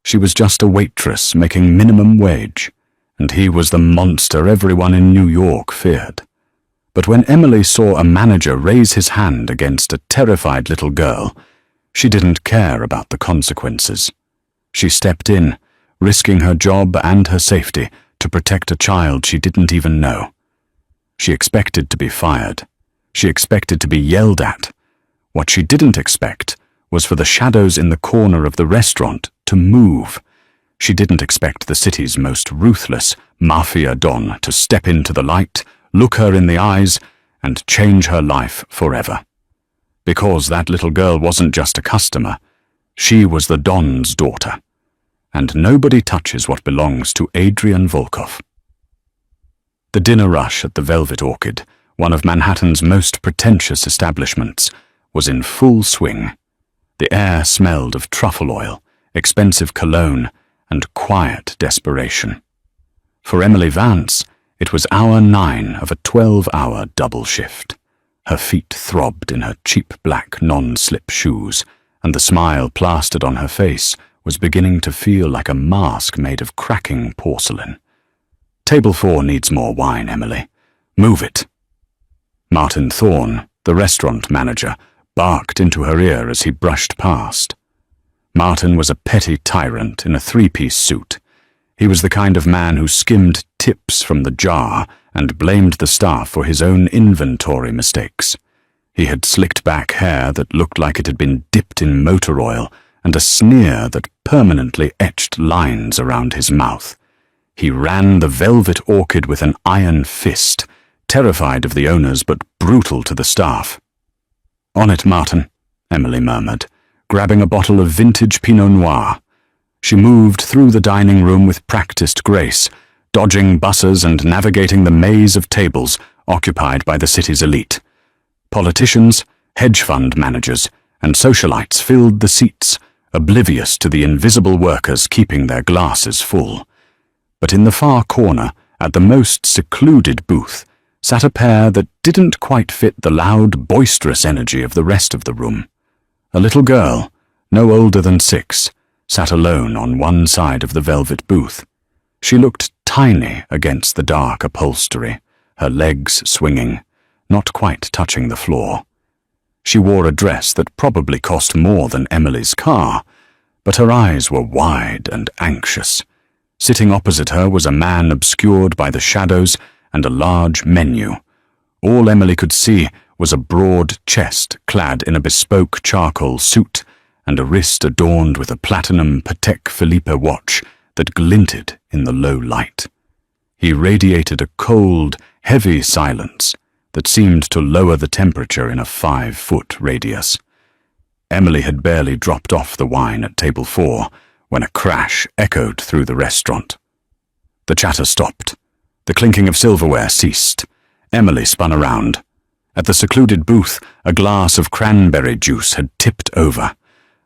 She was just a waitress making minimum wage, and he was the monster everyone in New York feared. But when Emily saw a manager raise his hand against a terrified little girl, she didn't care about the consequences. She stepped in, risking her job and her safety to protect a child she didn't even know. She expected to be fired. She expected to be yelled at. What she didn't expect was for the shadows in the corner of the restaurant to move. She didn't expect the city's most ruthless Mafia don to step into the light, look her in the eyes, and change her life forever. Because that little girl wasn't just a customer, she was the Don's daughter. And nobody touches what belongs to Adrian Volkov. The dinner rush at the Velvet Orchid, one of Manhattan's most pretentious establishments, was in full swing. The air smelled of truffle oil, expensive cologne, and quiet desperation. For Emily Vance, it was hour 9 of a 12-hour double shift. Her feet throbbed in her cheap black non-slip shoes, and the smile plastered on her face was beginning to feel like a mask made of cracking porcelain. "Table 4 needs more wine, Emily. Move it." Martin Thorne, the restaurant manager, barked into her ear as he brushed past. Martin was a petty tyrant in a 3-piece suit. He was the kind of man who skimmed tips from the jar and blamed the staff for his own inventory mistakes. He had slicked back hair that looked like it had been dipped in motor oil and a sneer that permanently etched lines around his mouth. He ran the Velvet Orchid with an iron fist, terrified of the owners but brutal to the staff. "On it, Martin," Emily murmured, grabbing a bottle of vintage Pinot Noir. She moved through the dining room with practiced grace, dodging buses and navigating the maze of tables occupied by the city's elite. Politicians, hedge fund managers, and socialites filled the seats, oblivious to the invisible workers keeping their glasses full. But in the far corner, at the most secluded booth, sat a pair that didn't quite fit the loud, boisterous energy of the rest of the room. A little girl, no older than 6, sat alone on one side of the velvet booth. She looked tiny against the dark upholstery, her legs swinging, not quite touching the floor. She wore a dress that probably cost more than Emily's car, but her eyes were wide and anxious. Sitting opposite her was a man obscured by the shadows and a large menu. All Emily could see was a broad chest clad in a bespoke charcoal suit and a wrist adorned with a platinum Patek Philippe watch that glinted in the low light. He radiated a cold, heavy silence that seemed to lower the temperature in a 5-foot radius. Emily had barely dropped off the wine at table 4 when a crash echoed through the restaurant. The chatter stopped. The clinking of silverware ceased. Emily spun around. At the secluded booth, a glass of cranberry juice had tipped over.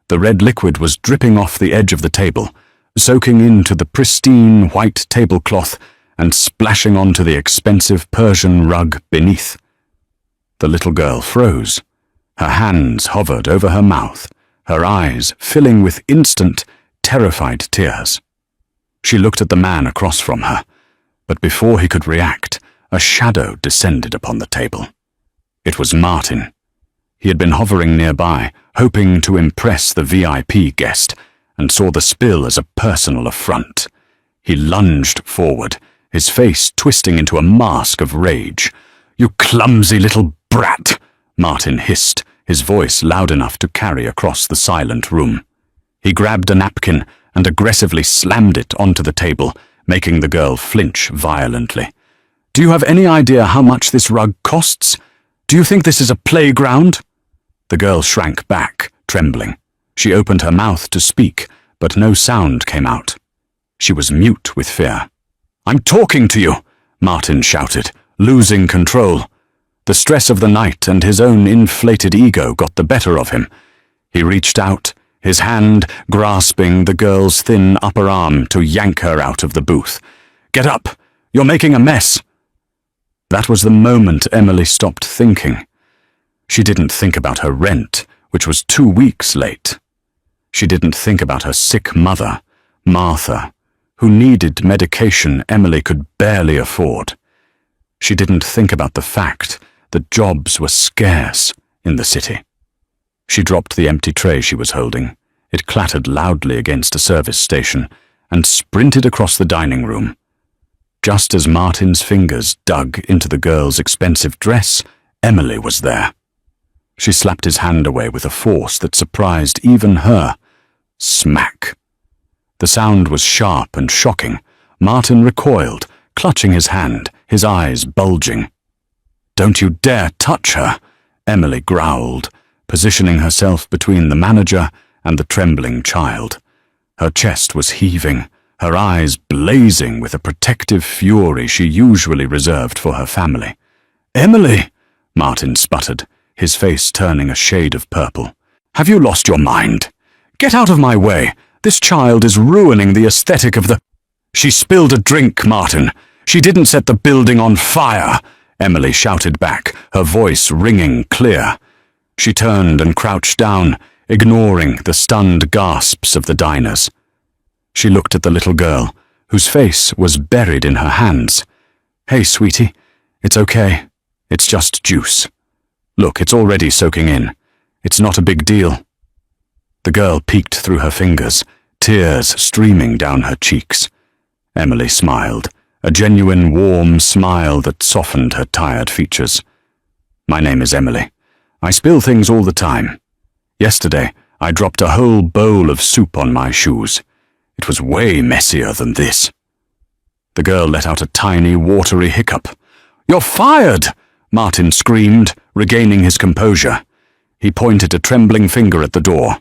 The red liquid was dripping off the edge of the table, soaking into the pristine white tablecloth and splashing onto the expensive Persian rug beneath. The little girl froze. Her hands hovered over her mouth, her eyes filling with instant, terrified tears. She looked at the man across from her, but before he could react, a shadow descended upon the table. It was Martin. He had been hovering nearby, hoping to impress the VIP guest, and saw the spill as a personal affront. He lunged forward, his face twisting into a mask of rage. "You clumsy little brat!" Martin hissed, his voice loud enough to carry across the silent room. He grabbed a napkin and aggressively slammed it onto the table, making the girl flinch violently. "Do you have any idea how much this rug costs? Do you think this is a playground?" The girl shrank back, trembling. She opened her mouth to speak, but no sound came out. She was mute with fear. "I'm talking to you," Martin shouted, losing control. The stress of the night and his own inflated ego got the better of him. He reached out, his hand grasping the girl's thin upper arm to yank her out of the booth. "Get up! You're making a mess!" That was the moment Emily stopped thinking. She didn't think about her rent, which was 2 weeks late. She didn't think about her sick mother, Martha, who needed medication Emily could barely afford. She didn't think about the fact that jobs were scarce in the city. She dropped the empty tray she was holding. It clattered loudly against a service station and sprinted across the dining room. Just as Martin's fingers dug into the girl's expensive dress, Emily was there. She slapped his hand away with a force that surprised even her. Smack! The sound was sharp and shocking. Martin recoiled, clutching his hand, his eyes bulging. "Don't you dare touch her," Emily growled, positioning herself between the manager and the trembling child. Her chest was heaving, her eyes blazing with a protective fury she usually reserved for her family. "Emily," Martin sputtered, his face turning a shade of purple. "Have you lost your mind? Get out of my way. This child is ruining the aesthetic of the—" "She spilled a drink, Martin. She didn't set the building on fire," Emily shouted back, her voice ringing clear. She turned and crouched down, ignoring the stunned gasps of the diners. She looked at the little girl, whose face was buried in her hands. "Hey, sweetie, it's okay. It's just juice. Look, it's already soaking in. It's not a big deal." The girl peeked through her fingers, tears streaming down her cheeks. Emily smiled, a genuine warm smile that softened her tired features. "My name is Emily. I spill things all the time. Yesterday, I dropped a whole bowl of soup on my shoes. It was way messier than this." The girl let out a tiny, watery hiccup. "You're fired!" Martin screamed, regaining his composure. He pointed a trembling finger at the door.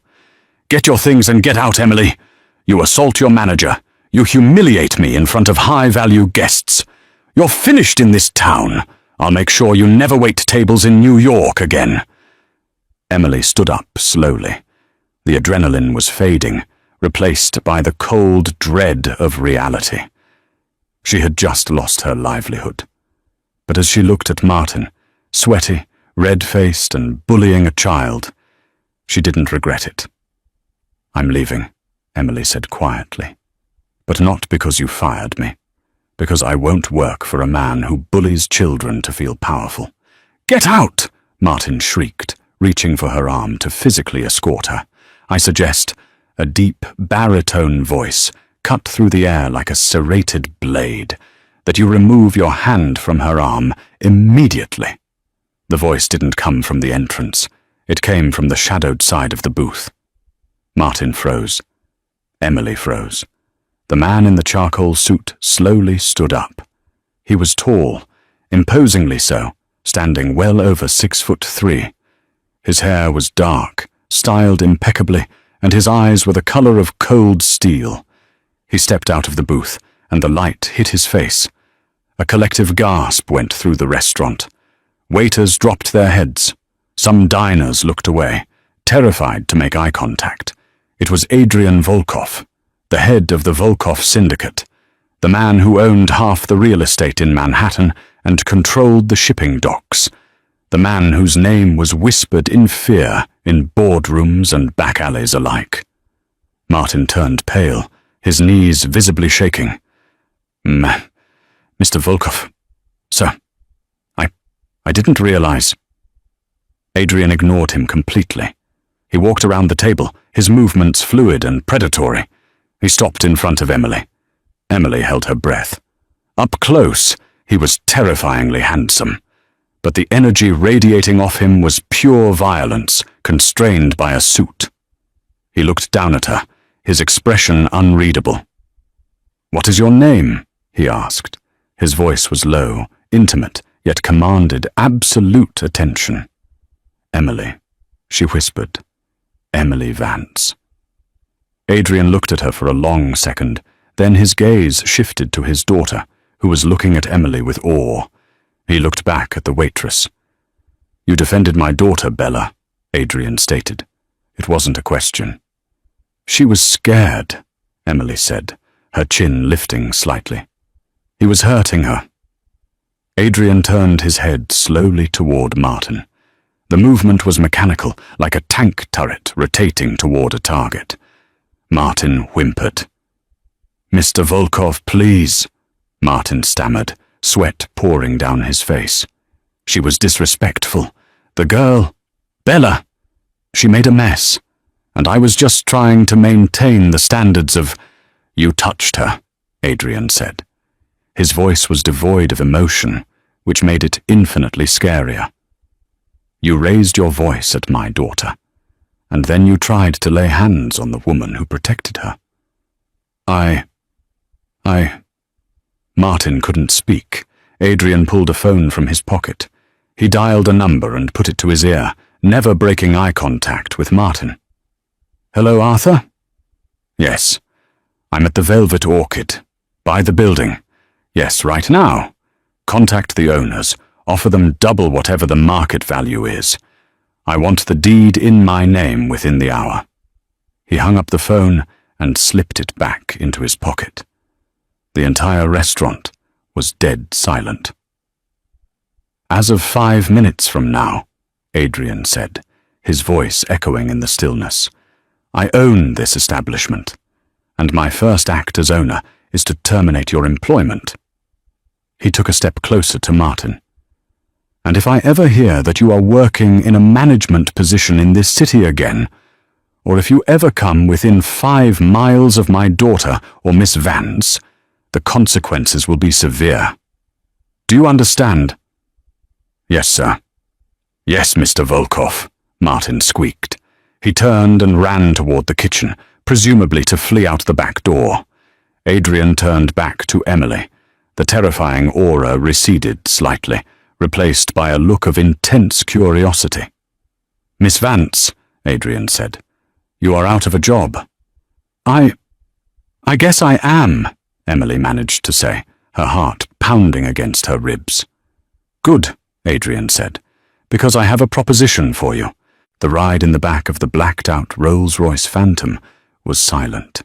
"Get your things and get out, Emily. You assault your manager. You humiliate me in front of high-value guests. You're finished in this town. I'll make sure you never wait tables in New York again." Emily stood up slowly. The adrenaline was fading, replaced by the cold dread of reality. She had just lost her livelihood. But as she looked at Martin, sweaty, red-faced and bullying a child, she didn't regret it. "I'm leaving," Emily said quietly. "But not because you fired me. Because I won't work for a man who bullies children to feel powerful." "Get out!" Martin shrieked, reaching for her arm to physically escort her. "I suggest," a deep, baritone voice cut through the air like a serrated blade, "that you remove your hand from her arm immediately." The voice didn't come from the entrance. It came from the shadowed side of the booth. Martin froze. Emily froze. The man in the charcoal suit slowly stood up. He was tall, imposingly so, standing well over 6'3". His hair was dark, styled impeccably, and his eyes were the color of cold steel. He stepped out of the booth, and the light hit his face. A collective gasp went through the restaurant. Waiters dropped their heads. Some diners looked away, terrified to make eye contact. It was Adrian Volkov, the head of the Volkov Syndicate, the man who owned half the real estate in Manhattan and controlled the shipping docks, the man whose name was whispered in fear in boardrooms and back alleys alike. Martin turned pale, his knees visibly shaking. "Mr. Volkov, sir, I didn't realize." Adrian ignored him completely. He walked around the table, his movements fluid and predatory. He stopped in front of Emily. Emily held her breath. Up close, he was terrifyingly handsome, but the energy radiating off him was pure violence, constrained by a suit. He looked down at her, his expression unreadable. "What is your name?" he asked. His voice was low, intimate, yet commanded absolute attention. "Emily," she whispered. "Emily Vance." Adrian looked at her for a long second, then his gaze shifted to his daughter, who was looking at Emily with awe. He looked back at the waitress. "You defended my daughter, Bella," Adrian stated. It wasn't a question. "She was scared," Emily said, her chin lifting slightly. "He was hurting her." Adrian turned his head slowly toward Martin. The movement was mechanical, like a tank turret rotating toward a target. Martin whimpered. "Mr. Volkov, please," Martin stammered, sweat pouring down his face. She was disrespectful. The girl, Bella, she made a mess, and I was just trying to maintain the standards of— "You touched her," Adrian said. His voice was devoid of emotion, which made it infinitely scarier. "You raised your voice at my daughter, and then you tried to lay hands on the woman who protected her." Martin couldn't speak. Adrian pulled a phone from his pocket. He dialed a number and put it to his ear, never breaking eye contact with Martin. "Hello, Arthur?" "Yes. I'm at the Velvet Orchid. By the building. Yes, right now. Contact the owners. Offer them double whatever the market value is. I want the deed in my name within the hour." He hung up the phone and slipped it back into his pocket. The entire restaurant was dead silent. "As of 5 minutes from now," Adrian said, his voice echoing in the stillness, "I own this establishment, and my first act as owner is to terminate your employment." He took a step closer to Martin. "And if I ever hear that you are working in a management position in this city again, or if you ever come within 5 miles of my daughter or Miss Vance, the consequences will be severe. Do you understand?" "Yes, sir." "Yes, Mr. Volkov," Martin squeaked. He turned and ran toward the kitchen, presumably to flee out the back door. Adrian turned back to Emily. The terrifying aura receded slightly, replaced by a look of intense curiosity. "Miss Vance," Adrian said, "you are out of a job." I guess I am," Emily managed to say, her heart pounding against her ribs. "Good," Adrian said, "because I have a proposition for you." The ride in the back of the blacked-out Rolls-Royce Phantom was silent.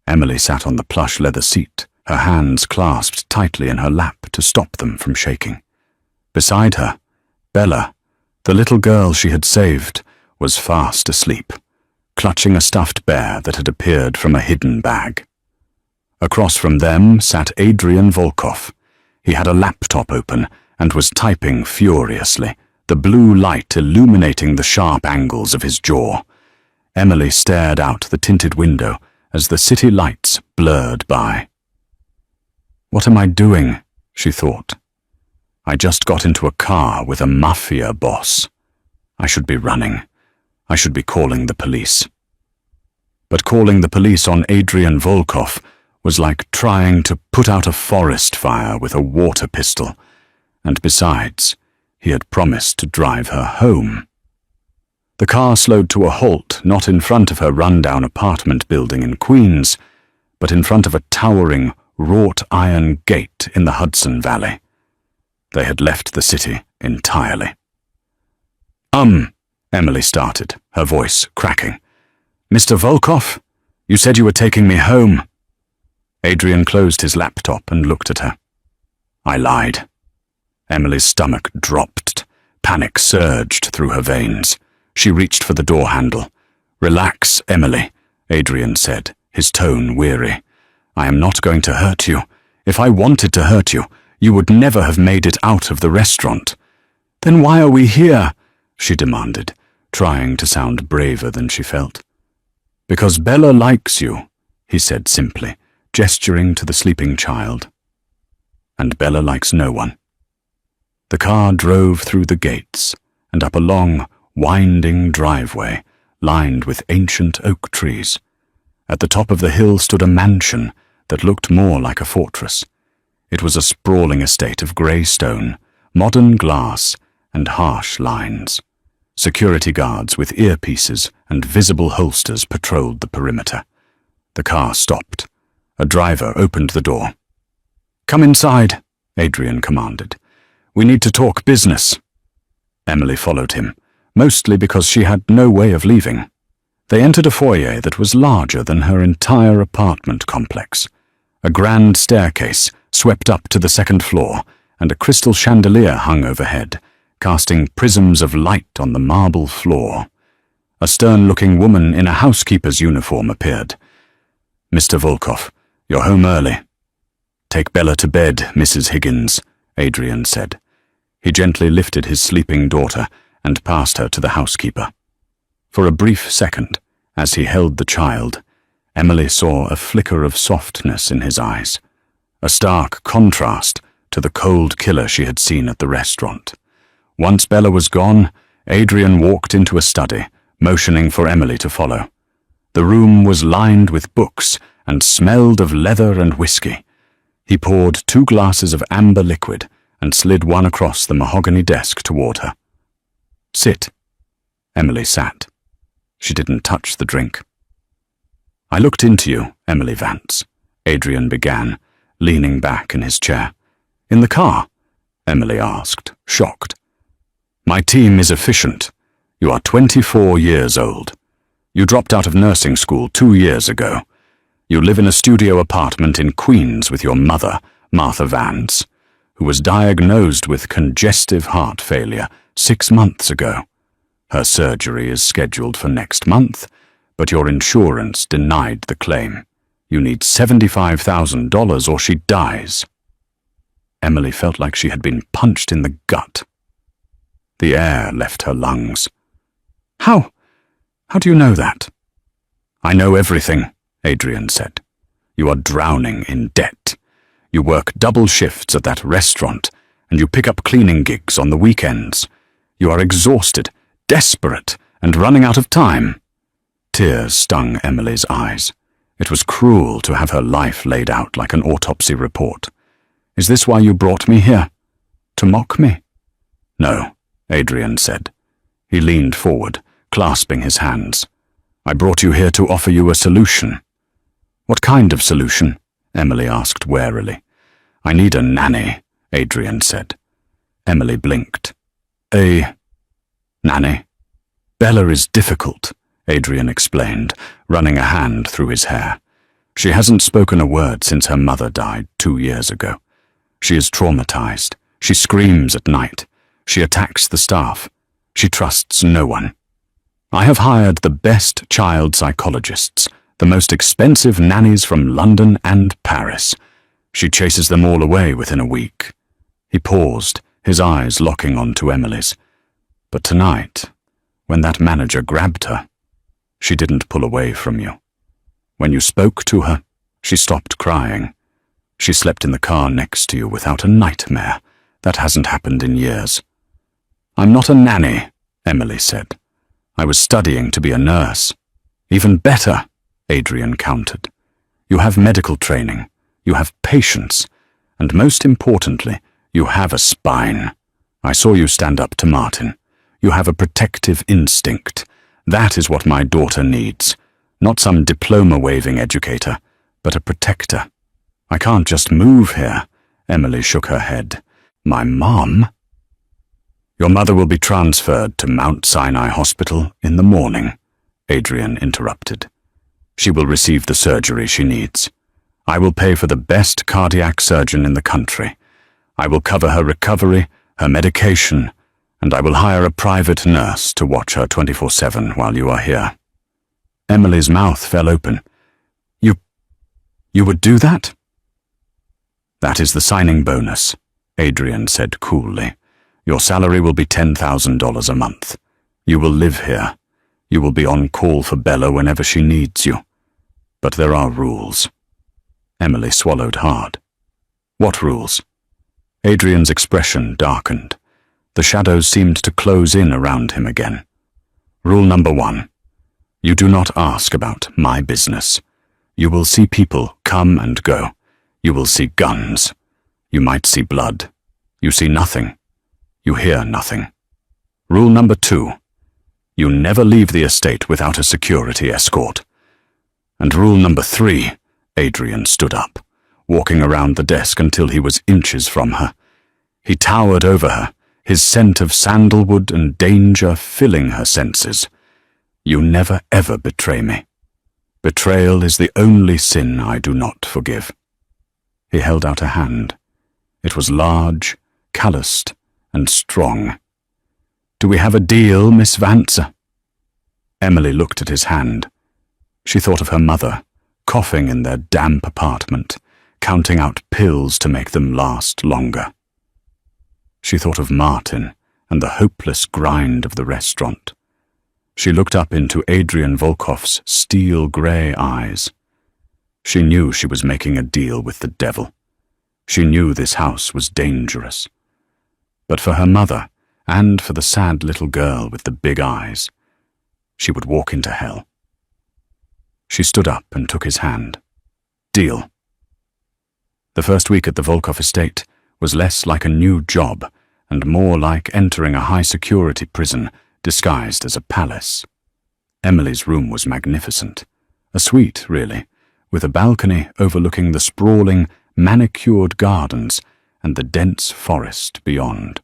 Emily sat on the plush leather seat, her hands clasped tightly in her lap to stop them from shaking. Beside her, Bella, the little girl she had saved, was fast asleep, clutching a stuffed bear that had appeared from a hidden bag. Across from them sat Adrian Volkov. He had a laptop open and was typing furiously, the blue light illuminating the sharp angles of his jaw. Emily stared out the tinted window as the city lights blurred by. "What am I doing?" she thought. "I just got into a car with a Mafia boss. I should be running. I should be calling the police." But calling the police on Adrian Volkov was like trying to put out a forest fire with a water pistol, and besides, he had promised to drive her home. The car slowed to a halt, not in front of her rundown apartment building in Queens, but in front of a towering, wrought-iron gate in the Hudson Valley. They had left the city entirely. Emily started, her voice cracking. "Mr. Volkov, you said you were taking me home." Adrian closed his laptop and looked at her. "I lied." Emily's stomach dropped. Panic surged through her veins. She reached for the door handle. "Relax, Emily," Adrian said, his tone weary. "I am not going to hurt you. If I wanted to hurt you, you would never have made it out of the restaurant." "Then why are we here?" she demanded, trying to sound braver than she felt. "Because Bella likes you," he said simply, gesturing to the sleeping child. "And Bella likes no one." The car drove through the gates and up a long, winding driveway lined with ancient oak trees. At the top of the hill stood a mansion that looked more like a fortress. It was a sprawling estate of grey stone, modern glass, and harsh lines. Security guards with earpieces and visible holsters patrolled the perimeter. The car stopped. A driver opened the door. "Come inside," Adrian commanded. "We need to talk business." Emily followed him, mostly because she had no way of leaving. They entered a foyer that was larger than her entire apartment complex. A grand staircase swept up to the second floor, and a crystal chandelier hung overhead, casting prisms of light on the marble floor. A stern-looking woman in a housekeeper's uniform appeared. "Mr. Volkov, "You're home early." "Take Bella to bed, Mrs. Higgins," Adrian said. He gently lifted his sleeping daughter and passed her to the housekeeper. For a brief second, as he held the child, Emily saw a flicker of softness in his eyes, a stark contrast to the cold killer she had seen at the restaurant. Once Bella was gone, Adrian walked into a study, motioning for Emily to follow. The room was lined with books and smelled of leather and whiskey. He poured 2 glasses of amber liquid and slid one across the mahogany desk toward her. "Sit." Emily sat. She didn't touch the drink. "I looked into you, Emily Vance," Adrian began, leaning back in his chair. "In the car?" Emily asked, shocked. "My team is efficient. You are 24 years old. You dropped out of nursing school 2 years ago. You live in a studio apartment in Queens with your mother, Martha Vance, who was diagnosed with congestive heart failure 6 months ago. Her surgery is scheduled for next month, but your insurance denied the claim. You need $75,000 or she dies." Emily felt like she had been punched in the gut. The air left her lungs. How do you know that?" "I know everything," Adrian said. "You are drowning in debt. You work double shifts at that restaurant, and you pick up cleaning gigs on the weekends. You are exhausted, desperate, and running out of time." Tears stung Emily's eyes. It was cruel to have her life laid out like an autopsy report. "Is this why you brought me here? To mock me?" "No," Adrian said. He leaned forward, clasping his hands. "I brought you here to offer you a solution." "What kind of solution?" Emily asked warily. "I need a nanny," Adrian said. Emily blinked. "A nanny?" "Bella is difficult," Adrian explained, running a hand through his hair. "She hasn't spoken a word since her mother died 2 years ago. She is traumatized. She screams at night. She attacks the staff. She trusts no one. I have hired the best child psychologists, the most expensive nannies from London and Paris. She chases them all away within a week." He paused, his eyes locking onto Emily's. "But tonight, when that manager grabbed her, she didn't pull away from you. When you spoke to her, she stopped crying. She slept in the car next to you without a nightmare. That hasn't happened in years." "I'm not a nanny," Emily said. "I was studying to be a nurse." "Even better," Adrian countered. "You have medical training, you have patience, and most importantly, you have a spine. I saw you stand up to Martin. You have a protective instinct. That is what my daughter needs. Not some diploma-waving educator, but a protector." "I can't just move here," Emily shook her head. "My mom?" "Your mother will be transferred to Mount Sinai Hospital in the morning," Adrian interrupted. "She will receive the surgery she needs. I will pay for the best cardiac surgeon in the country. I will cover her recovery, her medication, and I will hire a private nurse to watch her 24/7 while you are here." Emily's mouth fell open. You would do that?" "That is the signing bonus," Adrian said coolly. "Your salary will be $10,000 a month. You will live here. You will be on call for Bella whenever she needs you. But there are rules." Emily swallowed hard. "What rules?" Adrian's expression darkened. The shadows seemed to close in around him again. "Rule number 1. You do not ask about my business. You will see people come and go. You will see guns. You might see blood. You see nothing. You hear nothing. Rule number 2. You never leave the estate without a security escort. And rule number 3, Adrian stood up, walking around the desk until he was inches from her. He towered over her, his scent of sandalwood and danger filling her senses. "You never ever betray me. Betrayal is the only sin I do not forgive." He held out a hand. It was large, calloused, and strong. "Do we have a deal, Miss Vance?" Emily looked at his hand. She thought of her mother, coughing in their damp apartment, counting out pills to make them last longer. She thought of Martin and the hopeless grind of the restaurant. She looked up into Adrian Volkov's steel-grey eyes. She knew she was making a deal with the devil. She knew this house was dangerous. But for her mother, and for the sad little girl with the big eyes, she would walk into hell. She stood up and took his hand. Deal. The first week at the Volkov estate was less like a new job and more like entering a high-security prison disguised as a palace. Emily's room was magnificent. A suite, really, with a balcony overlooking the sprawling, manicured gardens and the dense forest beyond.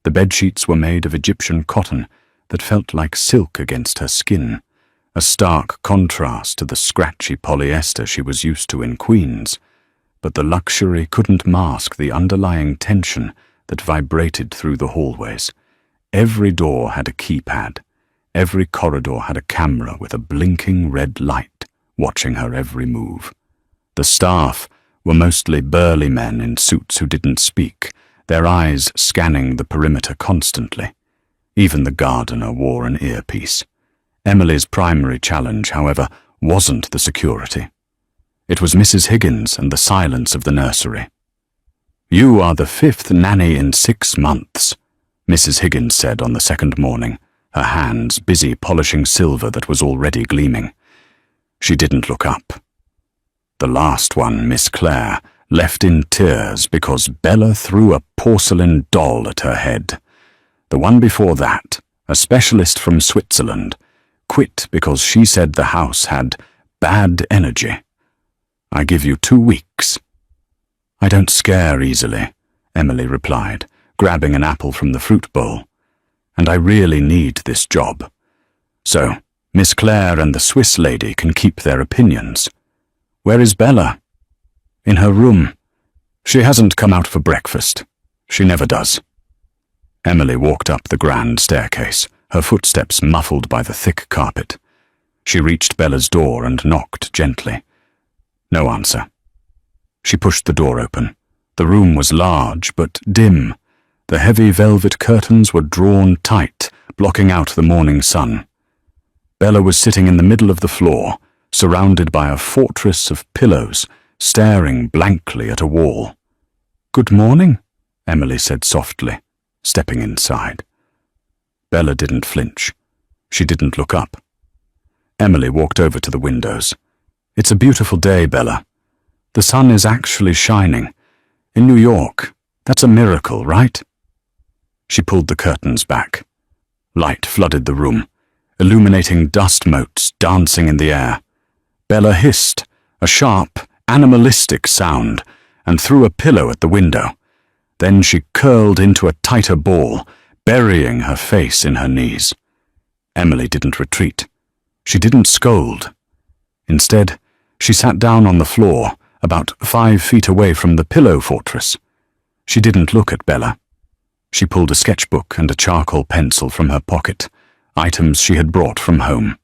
The bedsheets were made of Egyptian cotton that felt like silk against her skin, a stark contrast to the scratchy polyester she was used to in Queens, but the luxury couldn't mask the underlying tension that vibrated through the hallways. Every door had a keypad. Every corridor had a camera with a blinking red light watching her every move. The staff were mostly burly men in suits who didn't speak, their eyes scanning the perimeter constantly. Even the gardener wore an earpiece. Emily's primary challenge, however, wasn't the security. It was Mrs. Higgins and the silence of the nursery. "You are the 5th nanny in 6 months," Mrs. Higgins said on the second morning, her hands busy polishing silver that was already gleaming. She didn't look up. The last one, Miss Clare, left in tears because Bella threw a porcelain doll at her head. The one before that, a specialist from Switzerland, quit because she said the house had bad energy. "I give you 2 weeks. "I don't scare easily," Emily replied, grabbing an apple from the fruit bowl. "And I really need this job. So, Miss Clare and the Swiss lady can keep their opinions. Where is Bella?" "In her room. She hasn't come out for breakfast. She never does." Emily walked up the grand staircase, her footsteps muffled by the thick carpet. She reached Bella's door and knocked gently. No answer. She pushed the door open. The room was large but dim. The heavy velvet curtains were drawn tight, blocking out the morning sun. Bella was sitting in the middle of the floor, surrounded by a fortress of pillows, staring blankly at a wall. "Good morning," Emily said softly, stepping inside. Bella didn't flinch. She didn't look up. Emily walked over to the windows. "It's a beautiful day, Bella. The sun is actually shining. In New York, that's a miracle, right?" She pulled the curtains back. Light flooded the room, illuminating dust motes dancing in the air. Bella hissed, a sharp, animalistic sound, and threw a pillow at the window. Then she curled into a tighter ball, burying her face in her knees. Emily didn't retreat. She didn't scold. Instead, she sat down on the floor, about 5 feet away from the pillow fortress. She didn't look at Bella. She pulled a sketchbook and a charcoal pencil from her pocket, items she had brought from home.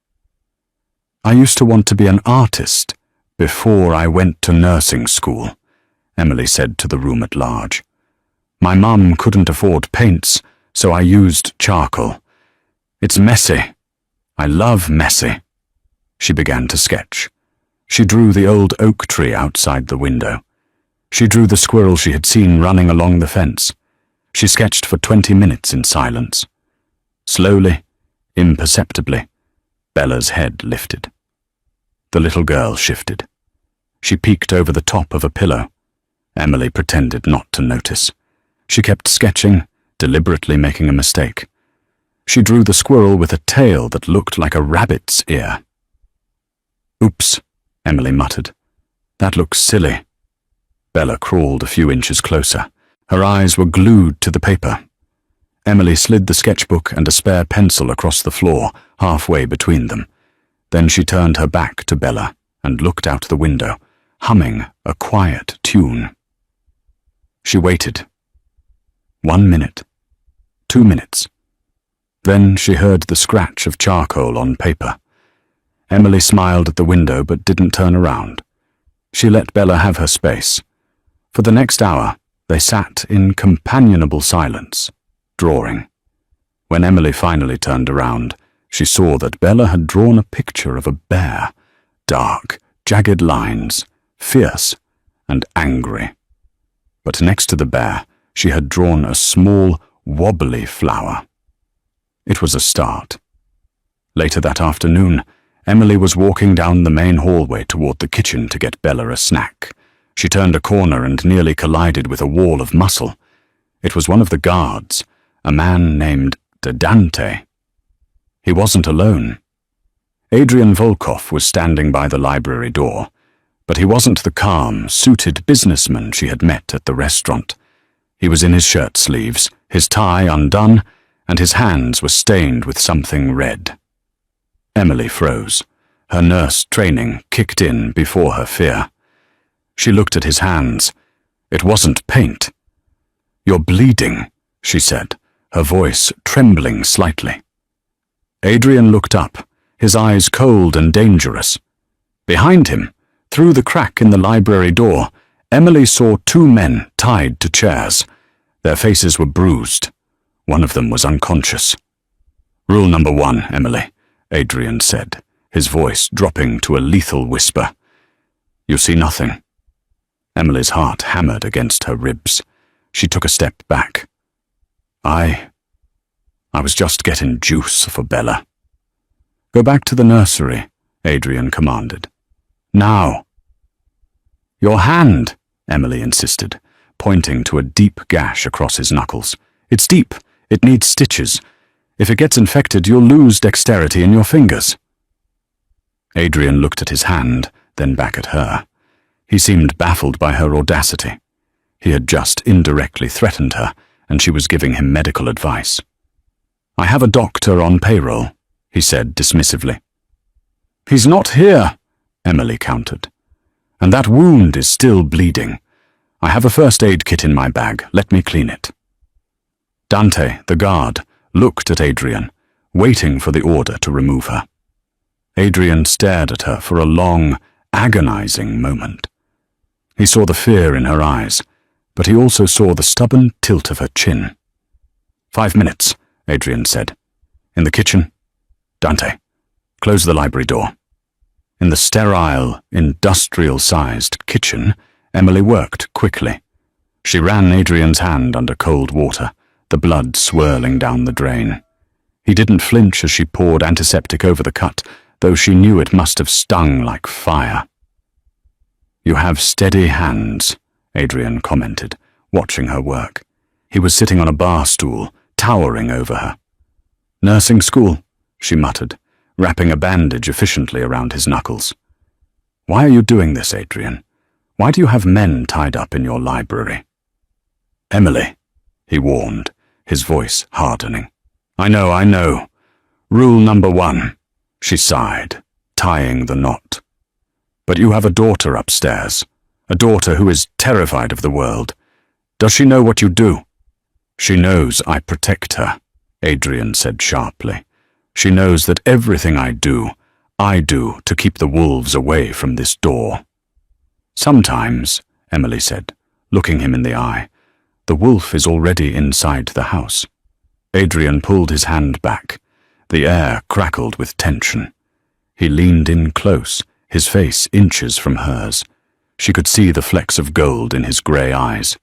"I used to want to be an artist before I went to nursing school," Emily said to the room at large. "My mum couldn't afford paints, so I used charcoal. It's messy. I love messy." She began to sketch. She drew the old oak tree outside the window. She drew the squirrel she had seen running along the fence. She sketched for 20 minutes in silence. Slowly, imperceptibly, Bella's head lifted. The little girl shifted. She peeked over the top of a pillow. Emily pretended not to notice. She kept sketching, deliberately making a mistake. She drew the squirrel with a tail that looked like a rabbit's ear. "Oops," Emily muttered. "That looks silly." Bella crawled a few inches closer. Her eyes were glued to the paper. Emily slid the sketchbook and a spare pencil across the floor, halfway between them. Then she turned her back to Bella and looked out the window, humming a quiet tune. She waited. 1 minute. 2 minutes. Then she heard the scratch of charcoal on paper. Emily smiled at the window but didn't turn around. She let Bella have her space. For the next hour, they sat in companionable silence, drawing. When Emily finally turned around, she saw that Bella had drawn a picture of a bear, dark, jagged lines, fierce and angry. But next to the bear, she had drawn a small, wobbly flower. It was a start. Later that afternoon, Emily was walking down the main hallway toward the kitchen to get Bella a snack. She turned a corner and nearly collided with a wall of muscle. It was one of the guards, a man named Dante. He wasn't alone. Adrian Volkov was standing by the library door, but he wasn't the calm, suited businessman she had met at the restaurant. He was in his shirt sleeves, his tie undone, and his hands were stained with something red. Emily froze. Her nurse training kicked in before her fear. She looked at his hands. It wasn't paint. "You're bleeding," she said, her voice trembling slightly. Adrian looked up, his eyes cold and dangerous. Behind him, through the crack in the library door, Emily saw two men tied to chairs. Their faces were bruised. One of them was unconscious. "Rule number 1, Emily," Adrian said, his voice dropping to a lethal whisper. "You see nothing." Emily's heart hammered against her ribs. She took a step back. I was just getting juice for Bella." "Go back to the nursery," Adrian commanded. "Now." "Your hand," Emily insisted, pointing to a deep gash across his knuckles. "It's deep. It needs stitches. If it gets infected, you'll lose dexterity in your fingers." Adrian looked at his hand, then back at her. He seemed baffled by her audacity. He had just indirectly threatened her, and she was giving him medical advice. "I have a doctor on payroll," he said dismissively. "He's not here," Emily countered. "And that wound is still bleeding. I have a first aid kit in my bag. Let me clean it." Dante, the guard, looked at Adrian, waiting for the order to remove her. Adrian stared at her for a long, agonizing moment. He saw the fear in her eyes, but he also saw the stubborn tilt of her chin. "5 minutes," Adrian said. "In the kitchen. Dante, close the library door." In the sterile, industrial-sized kitchen, Emily worked quickly. She ran Adrian's hand under cold water, the blood swirling down the drain. He didn't flinch as she poured antiseptic over the cut, though she knew it must have stung like fire. "You have steady hands," Adrian commented, watching her work. He was sitting on a bar stool, towering over her. "Nursing school," she muttered, wrapping a bandage efficiently around his knuckles. "Why are you doing this, Adrian? Why do you have men tied up in your library?" "Emily," he warned, his voice hardening. I know. Rule number 1," she sighed, tying the knot. "But you have a daughter upstairs, a daughter who is terrified of the world. Does she know what you do?" "She knows I protect her," Adrian said sharply. "She knows that everything I do to keep the wolves away from this door." "Sometimes," Emily said, looking him in the eye, "the wolf is already inside the house." Adrian pulled his hand back. The air crackled with tension. He leaned in close, his face inches from hers. She could see the flecks of gold in his grey eyes.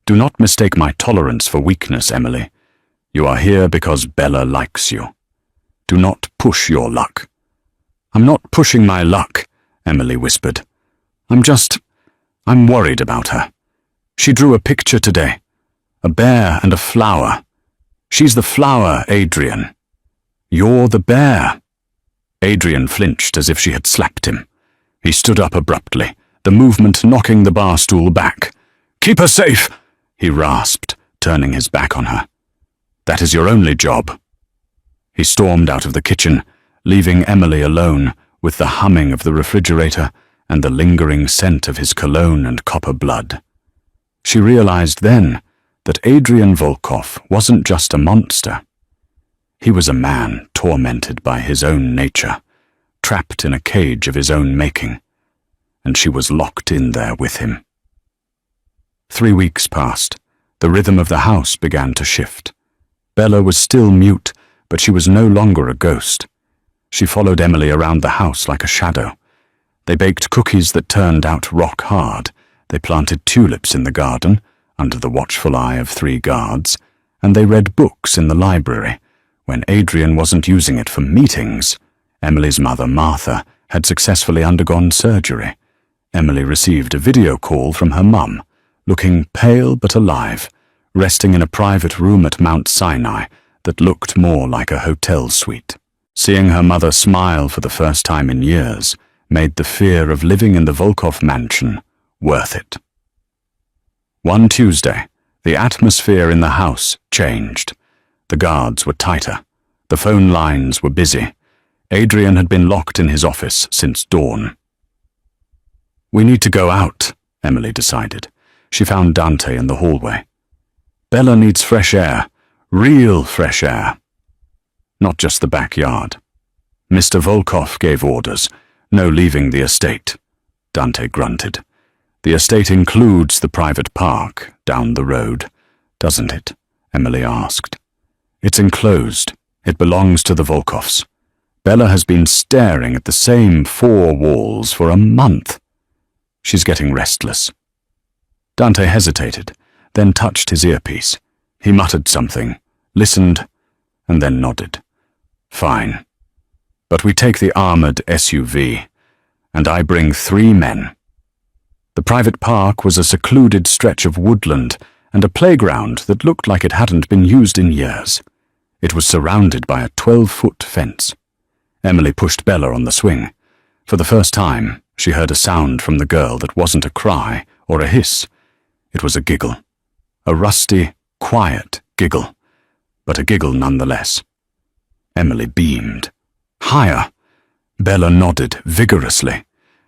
"Do not mistake my tolerance for weakness, Emily. You are here because Bella likes you. Do not push your luck." "I'm not pushing my luck," Emily whispered. I'm worried about her. She drew a picture today. A bear and a flower. She's the flower, Adrian. You're the bear." Adrian flinched as if she had slapped him. He stood up abruptly, the movement knocking the bar stool back. "Keep her safe," he rasped, turning his back on her. "That is your only job." He stormed out of the kitchen, leaving Emily alone with the humming of the refrigerator and the lingering scent of his cologne and copper blood. She realized then that Adrian Volkov wasn't just a monster. He was a man tormented by his own nature, trapped in a cage of his own making, and she was locked in there with him. 3 weeks passed. The rhythm of the house began to shift. Bella was still mute, but she was no longer a ghost. She followed Emily around the house like a shadow. They baked cookies that turned out rock hard. They planted tulips in the garden, under the watchful eye of 3 guards, and they read books in the library. When Adrian wasn't using it for meetings, Emily's mother, Martha, had successfully undergone surgery. Emily received a video call from her mum, looking pale but alive, resting in a private room at Mount Sinai that looked more like a hotel suite. Seeing her mother smile for the first time in years made the fear of living in the Volkov mansion worth it. One Tuesday, the atmosphere in the house changed. The guards were tighter. The phone lines were busy. Adrian had been locked in his office since dawn. "We need to go out," Emily decided. She found Dante in the hallway. "Bella needs fresh air, real fresh air. Not just the backyard." "Mr. Volkov gave orders. No leaving the estate," Dante grunted. "The estate includes the private park down the road, doesn't it?" Emily asked. "It's enclosed. It belongs to the Volkovs. Bella has been staring at the same 4 walls for a month. She's getting restless." Dante hesitated, then touched his earpiece. He muttered something, listened, and then nodded. "Fine. But we take the armored SUV, and I bring 3 men." The private park was a secluded stretch of woodland and a playground that looked like it hadn't been used in years. It was surrounded by a 12-foot fence. Emily pushed Bella on the swing. For the first time, she heard a sound from the girl that wasn't a cry or a hiss. It was a giggle. A rusty, quiet giggle, but a giggle nonetheless. Emily beamed. "Higher!" Bella nodded vigorously.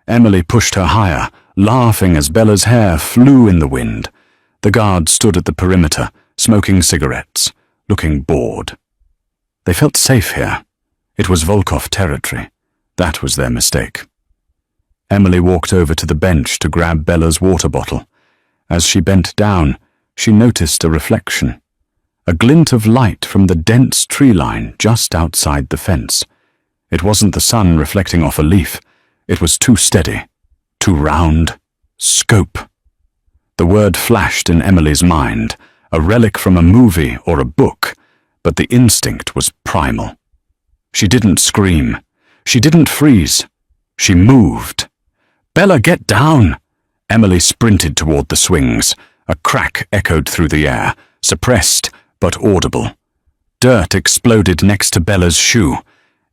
Emily pushed her higher, laughing as Bella's hair flew in the wind. The guards stood at the perimeter, smoking cigarettes, looking bored. They felt safe here. It was Volkov territory. That was their mistake. Emily walked over to the bench to grab Bella's water bottle. As she bent down, she noticed a reflection. A glint of light from the dense tree line just outside the fence. It wasn't the sun reflecting off a leaf. It was too steady, too round. Scope. The word flashed in Emily's mind, a relic from a movie or a book, but the instinct was primal. She didn't scream. She didn't freeze. She moved. "Bella, get down!" Emily sprinted toward the swings. A crack echoed through the air, suppressed but audible. Dirt exploded next to Bella's shoe.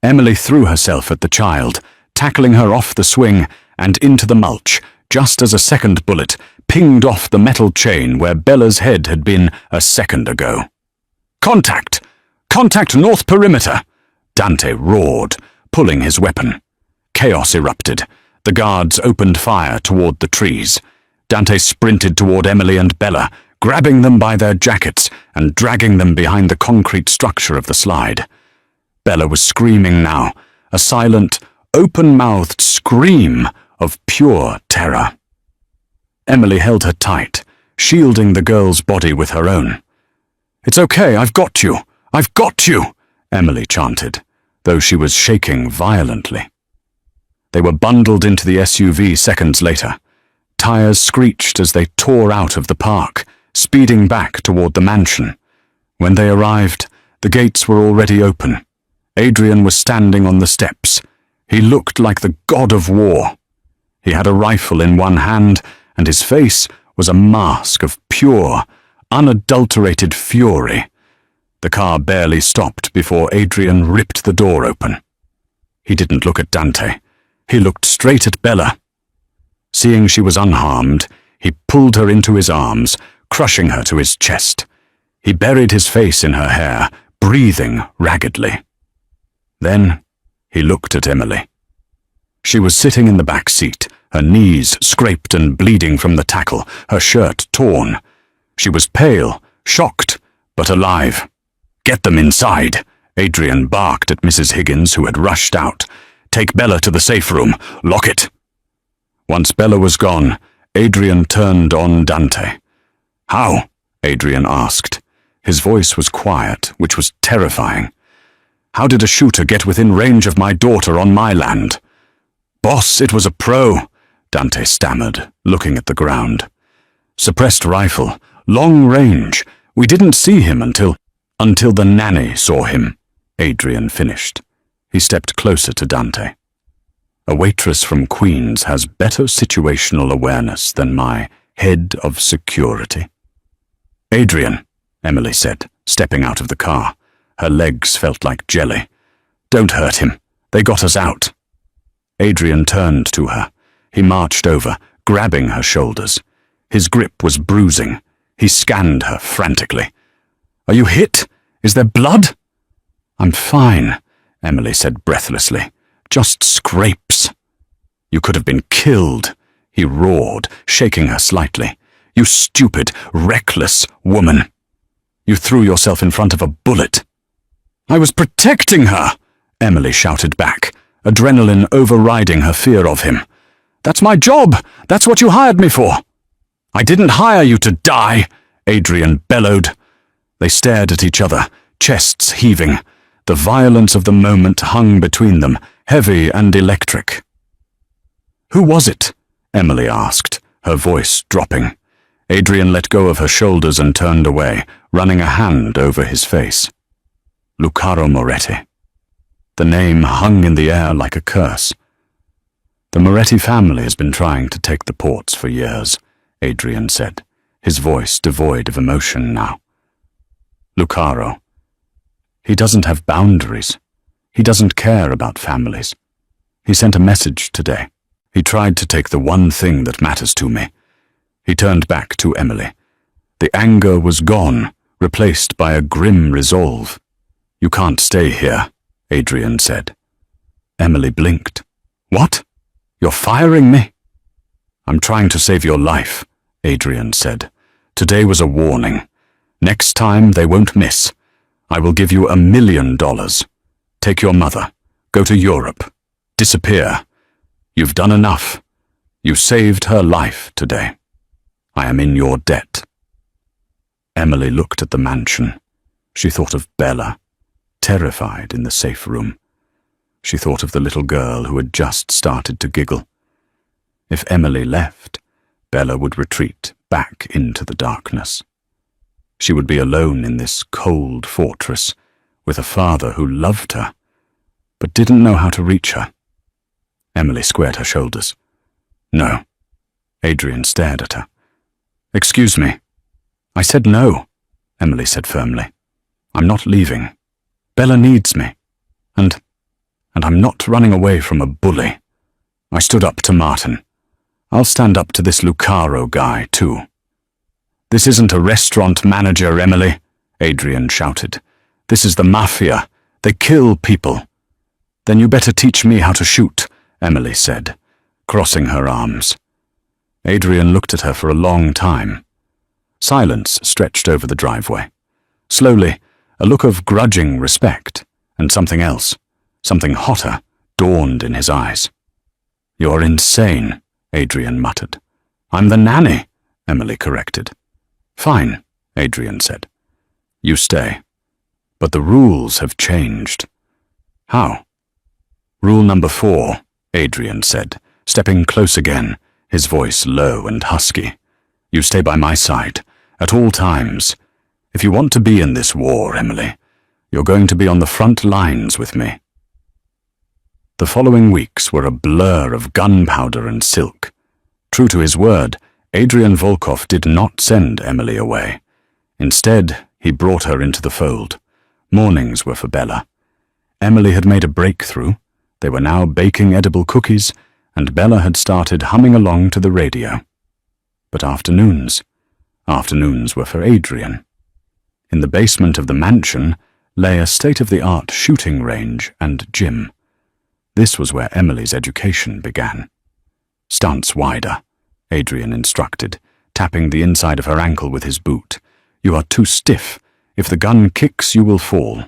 Emily threw herself at the child, tackling her off the swing and into the mulch, just as a second bullet pinged off the metal chain where Bella's head had been a second ago. "Contact! Contact north perimeter!" Dante roared, pulling his weapon. Chaos erupted. The guards opened fire toward the trees. Dante sprinted toward Emily and Bella, grabbing them by their jackets and dragging them behind the concrete structure of the slide. Bella was screaming now, a silent, open-mouthed scream of pure terror. Emily held her tight, shielding the girl's body with her own. "It's okay, I've got you! I've got you!" Emily chanted, though she was shaking violently. They were bundled into the SUV seconds later. Tires screeched as they tore out of the park, speeding back toward the mansion. When they arrived, the gates were already open. Adrian was standing on the steps. He looked like the god of war. He had a rifle in one hand, and his face was a mask of pure, unadulterated fury. The car barely stopped before Adrian ripped the door open. He didn't look at Dante. He looked straight at Bella. Seeing she was unharmed, he pulled her into his arms, crushing her to his chest. He buried his face in her hair, breathing raggedly. Then he looked at Emily. She was sitting in the back seat, her knees scraped and bleeding from the tackle, her shirt torn. She was pale, shocked, but alive. "Get them inside," Adrian barked at Mrs. Higgins, who had rushed out. Take Bella to the safe room. Lock it." Once Bella was gone, Adrian turned on Dante. "How?" Adrian asked. His voice was quiet, which was terrifying. "How did a shooter get within range of my daughter on my land?" "Boss, it was a pro," Dante stammered, looking at the ground. "Suppressed rifle, long range. We didn't see him until the nanny saw him," Adrian finished. He stepped closer to Dante. "A waitress from Queens has better situational awareness than my head of security." "Adrian," Emily said, stepping out of the car. Her legs felt like jelly. "Don't hurt him. They got us out." Adrian turned to her. He marched over, grabbing her shoulders. His grip was bruising. He scanned her frantically. "Are you hit? Is there blood?" "I'm fine," Emily said breathlessly. "Just scrapes." "You could have been killed," he roared, shaking her slightly. "You stupid, reckless woman. You threw yourself in front of a bullet." "I was protecting her," Emily shouted back, adrenaline overriding her fear of him. "That's my job. That's what you hired me for." "I didn't hire you to die," Adrian bellowed. They stared at each other, chests heaving. The violence of the moment hung between them, heavy and electric. "Who was it?" Emily asked, her voice dropping. Adrian let go of her shoulders and turned away, running a hand over his face. "Lucaro Moretti." The name hung in the air like a curse. "The Moretti family has been trying to take the ports for years," Adrian said, his voice devoid of emotion now. "Lucaro. He doesn't have boundaries. He doesn't care about families. He sent a message today. He tried to take the one thing that matters to me." He turned back to Emily. The anger was gone, replaced by a grim resolve. "You can't stay here," Adrian said. Emily blinked. "What? You're firing me?" "I'm trying to save your life," Adrian said. "Today was a warning. Next time they won't miss. I will give you $1 million. Take your mother. Go to Europe. Disappear. You've done enough. You saved her life today. I am in your debt." Emily looked at the mansion. She thought of Bella, terrified in the safe room. She thought of the little girl who had just started to giggle. If Emily left, Bella would retreat back into the darkness. She would be alone in this cold fortress, with a father who loved her, but didn't know how to reach her. Emily squared her shoulders. "No." Adrian stared at her. "Excuse me." "I said no," Emily said firmly. "I'm not leaving. Bella needs me. And I'm not running away from a bully." I stood up to Martin. "I'll stand up to this Lucaro guy, too." "This isn't a restaurant manager, Emily," Adrian shouted. "This is the Mafia. They kill people." "Then you better teach me how to shoot," Emily said, crossing her arms. Adrian looked at her for a long time. Silence stretched over the driveway. Slowly, a look of grudging respect, and something else, something hotter, dawned in his eyes. "You're insane," Adrian muttered. "I'm the nanny," Emily corrected. "Fine," Adrian said. "You stay. But the rules have changed." "How?" "Rule number 4, Adrian said, stepping close again, his voice low and husky. "You stay by my side, at all times. If you want to be in this war, Emily, you're going to be on the front lines with me." The following weeks were a blur of gunpowder and silk. True to his word, Adrian Volkov did not send Emily away. Instead, he brought her into the fold. Mornings were for Bella. Emily had made a breakthrough. They were now baking edible cookies, and Bella had started humming along to the radio. But afternoons were for Adrian. In the basement of the mansion lay a state-of-the-art shooting range and gym. This was where Emily's education began. "Stance wider," Adrian instructed, tapping the inside of her ankle with his boot. "You are too stiff. If the gun kicks, you will fall."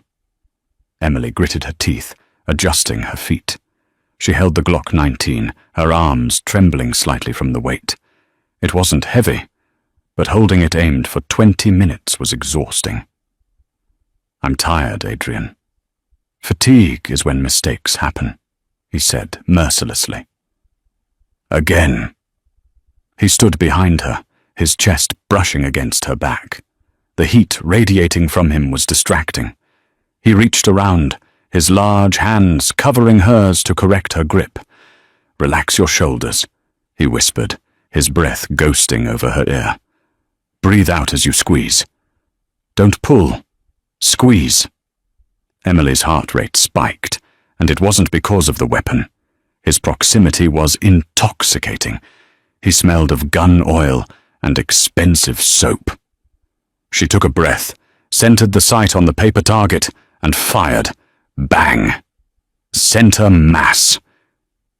Emily gritted her teeth, adjusting her feet. She held the Glock 19, her arms trembling slightly from the weight. It wasn't heavy, but holding it aimed for 20 minutes was exhausting. "I'm tired, Adrian." "Fatigue is when mistakes happen," he said mercilessly. "Again." He stood behind her, his chest brushing against her back. The heat radiating from him was distracting. He reached around, his large hands covering hers to correct her grip. "Relax your shoulders," he whispered, his breath ghosting over her ear. "Breathe out as you squeeze. Don't pull. Squeeze." Emily's heart rate spiked, and it wasn't because of the weapon. His proximity was intoxicating. He smelled of gun oil and expensive soap. She took a breath, centered the sight on the paper target, and fired. Bang! Center mass.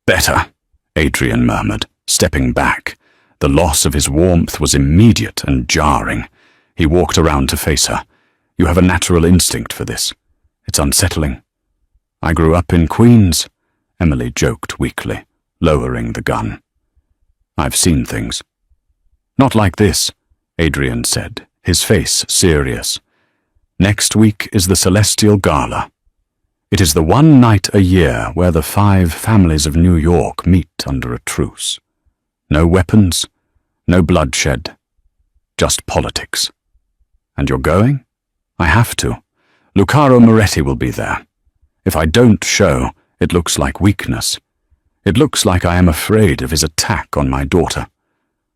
"Better," Adrian murmured, stepping back. The loss of his warmth was immediate and jarring. He walked around to face her. "You have a natural instinct for this. It's unsettling." "I grew up in Queens," Emily joked weakly, lowering the gun. "I've seen things." "Not like this," Adrian said, his face serious. "Next week is the Celestial Gala. It is the one night a year where the 5 families of New York meet under a truce. No weapons, no bloodshed, just politics. And you're going? I have to. Lucaro Moretti will be there. If I don't show, it looks like weakness. It looks like I am afraid of his attack on my daughter."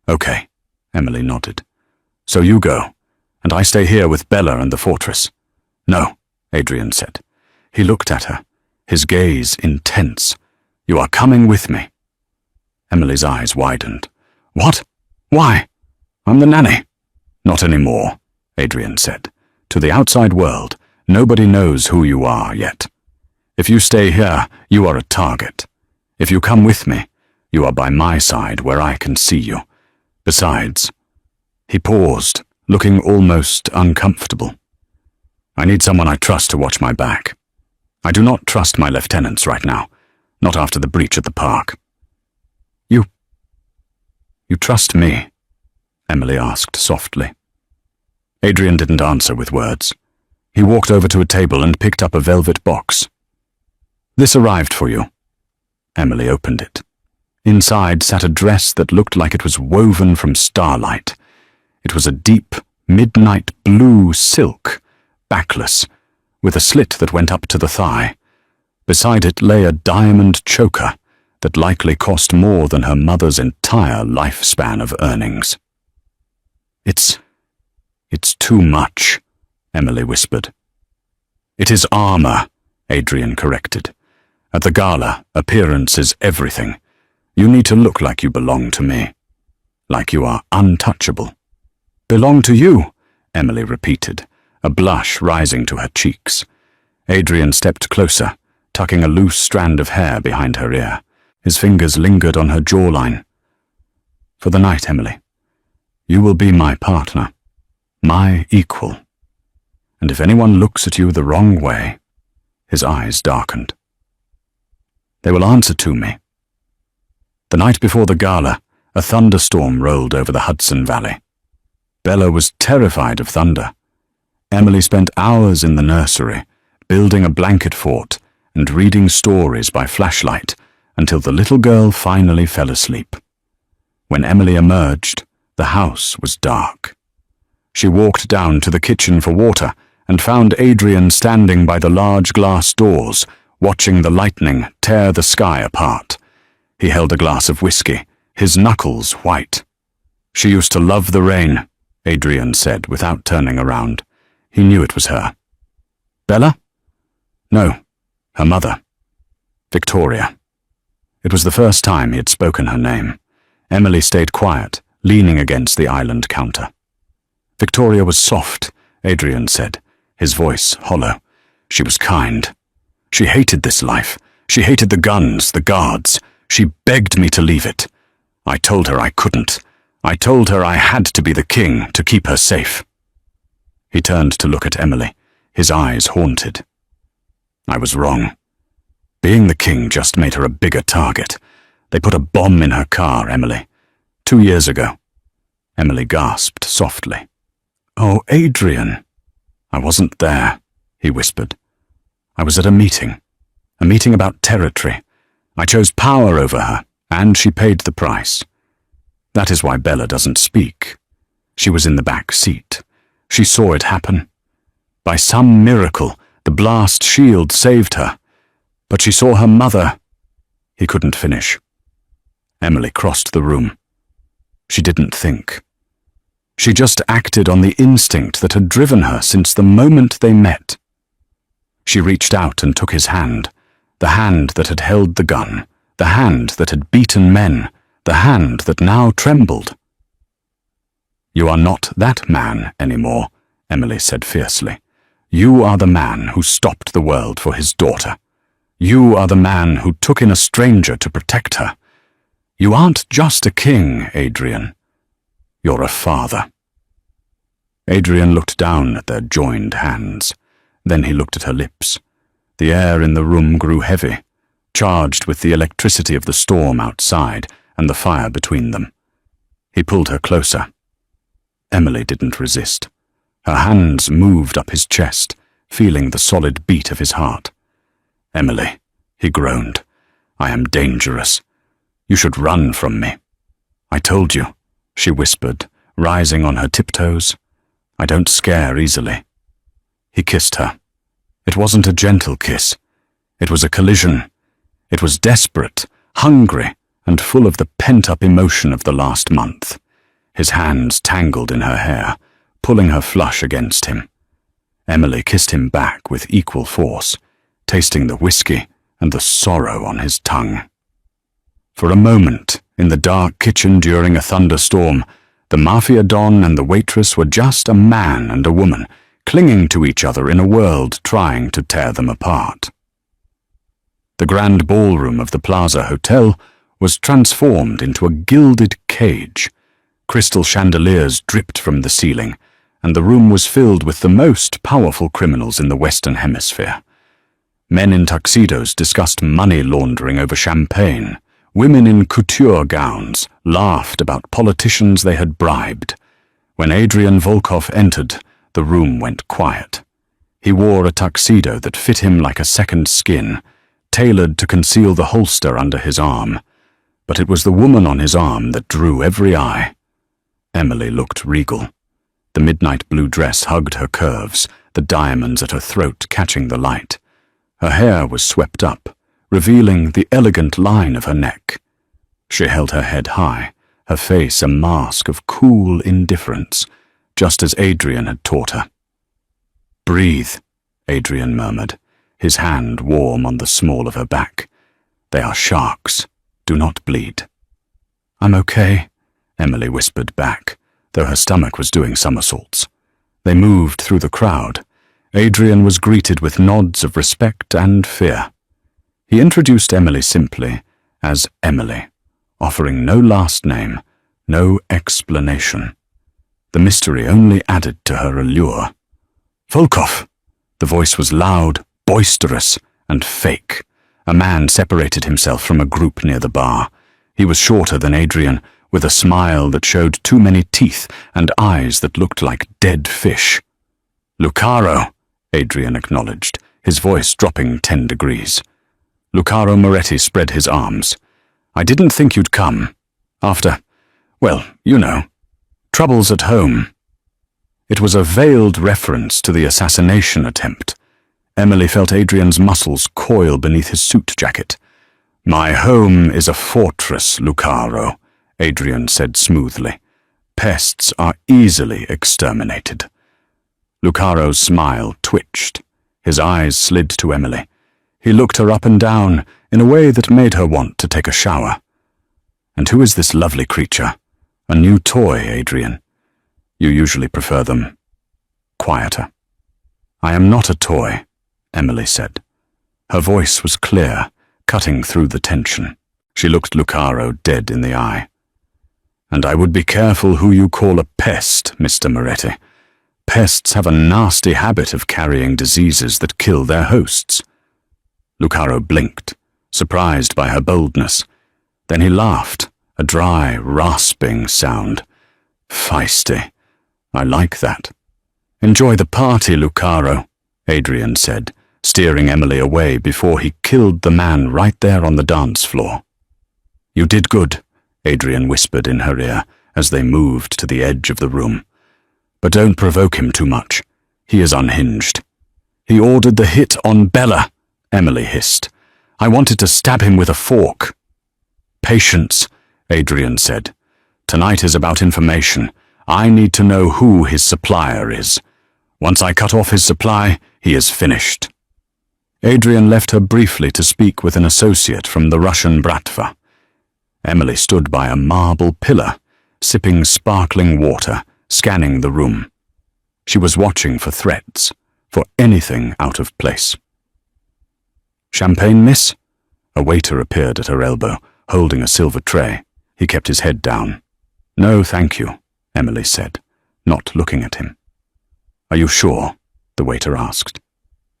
"Okay," Emily nodded. "So you go, and I stay here with Bella and the fortress." "No," Adrian said. He looked at her, his gaze intense. "You are coming with me." Emily's eyes widened. "What? Why? I'm the nanny." "Not anymore," Adrian said. "To the outside world, nobody knows who you are yet. If you stay here, you are a target. If you come with me, you are by my side where I can see you. Besides..." He paused, looking almost uncomfortable. "I need someone I trust to watch my back. I do not trust my lieutenants right now, not after the breach at the park." You trust me?" Emily asked softly. Adrian didn't answer with words. He walked over to a table and picked up a velvet box. "This arrived for you." Emily opened it. Inside sat a dress that looked like it was woven from starlight. It was a deep, midnight blue silk, backless, with a slit that went up to the thigh. Beside it lay a diamond choker that likely cost more than her mother's entire lifespan of earnings. It's too much," Emily whispered. "It is armor," Adrian corrected. "At the gala, appearance is everything. You need to look like you belong to me. Like you are untouchable." "Belong to you?" Emily repeated, a blush rising to her cheeks. Adrian stepped closer, tucking a loose strand of hair behind her ear. His fingers lingered on her jawline. "For the night, Emily, you will be my partner, my equal. And if anyone looks at you the wrong way..." His eyes darkened. "They will answer to me." The night before the gala, a thunderstorm rolled over the Hudson Valley. Bella was terrified of thunder. Emily spent hours in the nursery, building a blanket fort and reading stories by flashlight until the little girl finally fell asleep. When Emily emerged, the house was dark. She walked down to the kitchen for water and found Adrian standing by the large glass doors, watching the lightning tear the sky apart. He held a glass of whiskey, his knuckles white. "She used to love the rain," Adrian said without turning around. He knew it was her. "Bella?" "No, her mother. Victoria." It was the first time he had spoken her name. Emily stayed quiet, leaning against the island counter. "Victoria was soft," Adrian said, his voice hollow. "She was kind. She hated this life. She hated the guns, the guards. She begged me to leave it. I told her I couldn't. I told her I had to be the king to keep her safe." He turned to look at Emily, his eyes haunted. "I was wrong. Being the king just made her a bigger target. They put a bomb in her car, Emily. 2 years ago. Emily gasped softly. Oh, Adrian. I wasn't there, he whispered. I was at a meeting about territory. I chose power over her, and she paid the price. That is why Bella doesn't speak. She was in the back seat. She saw it happen. By some miracle, the blast shield saved her. But she saw her mother. He couldn't finish. Emily crossed the room. She didn't think. She just acted on the instinct that had driven her since the moment they met. She reached out and took his hand, the hand that had held the gun, the hand that had beaten men, the hand that now trembled. You are not that man anymore, Emily said fiercely. You are the man who stopped the world for his daughter. You are the man who took in a stranger to protect her. You aren't just a king, Adrian. You're a father. Adrian looked down at their joined hands. Then he looked at her lips. The air in the room grew heavy, charged with the electricity of the storm outside and the fire between them. He pulled her closer. Emily didn't resist. Her hands moved up his chest, feeling the solid beat of his heart. Emily, he groaned, I am dangerous. You should run from me. I told you, she whispered, rising on her tiptoes. I don't scare easily. He kissed her. It wasn't a gentle kiss. It was a collision. It was desperate, hungry, and full of the pent-up emotion of the last month. His hands tangled in her hair, pulling her flush against him. Emily kissed him back with equal force, tasting the whiskey and the sorrow on his tongue. For a moment, in the dark kitchen during a thunderstorm, the Mafia Don and the waitress were just a man and a woman, clinging to each other in a world trying to tear them apart. The grand ballroom of the Plaza Hotel was transformed into a gilded cage. Crystal chandeliers dripped from the ceiling, and the room was filled with the most powerful criminals in the Western Hemisphere. Men in tuxedos discussed money laundering over champagne. Women in couture gowns laughed about politicians they had bribed. When Adrian Volkov entered, the room went quiet. He wore a tuxedo that fit him like a second skin, tailored to conceal the holster under his arm. But it was the woman on his arm that drew every eye. Emily looked regal. The midnight blue dress hugged her curves, the diamonds at her throat catching the light. Her hair was swept up, revealing the elegant line of her neck. She held her head high, her face a mask of cool indifference, just as Adrian had taught her. Breathe, Adrian murmured, his hand warm on the small of her back. They are sharks. Do not bleed. I'm okay, Emily whispered back, though her stomach was doing somersaults. They moved through the crowd. Adrian was greeted with nods of respect and fear. He introduced Emily simply as Emily, offering no last name, no explanation. The mystery only added to her allure. Volkov! The voice was loud, boisterous, and fake. A man separated himself from a group near the bar. He was shorter than Adrian, with a smile that showed too many teeth and eyes that looked like dead fish. Lucaro, Adrian acknowledged, his voice dropping 10 degrees. Lucaro Moretti spread his arms. I didn't think you'd come. After, well, you know, troubles at home. It was a veiled reference to the assassination attempt. Emily felt Adrian's muscles coil beneath his suit jacket. My home is a fortress, Lucaro, Adrian said smoothly. Pests are easily exterminated. Lucaro's smile twitched. His eyes slid to Emily. He looked her up and down in a way that made her want to take a shower. And who is this lovely creature? A new toy, Adrian. You usually prefer them quieter. I am not a toy, Emily said. Her voice was clear, cutting through the tension. She looked Lucaro dead in the eye. And I would be careful who you call a pest, Mr. Moretti. Pests have a nasty habit of carrying diseases that kill their hosts. Lucaro blinked, surprised by her boldness. Then he laughed, a dry, rasping sound. Feisty. I like that. Enjoy the party, Lucaro, Adrian said, steering Emily away before he killed the man right there on the dance floor. You did good, Adrian whispered in her ear as they moved to the edge of the room. But don't provoke him too much. He is unhinged. He ordered the hit on Bella, Emily hissed. I wanted to stab him with a fork. Patience, Adrian said. Tonight is about information. I need to know who his supplier is. Once I cut off his supply, he is finished. Adrian left her briefly to speak with an associate from the Russian Bratva. Emily stood by a marble pillar, sipping sparkling water, scanning the room. She was watching for threats, for anything out of place. Champagne, miss? A waiter appeared at her elbow, holding a silver tray. He kept his head down. No, thank you, Emily said, not looking at him. Are you sure? The waiter asked.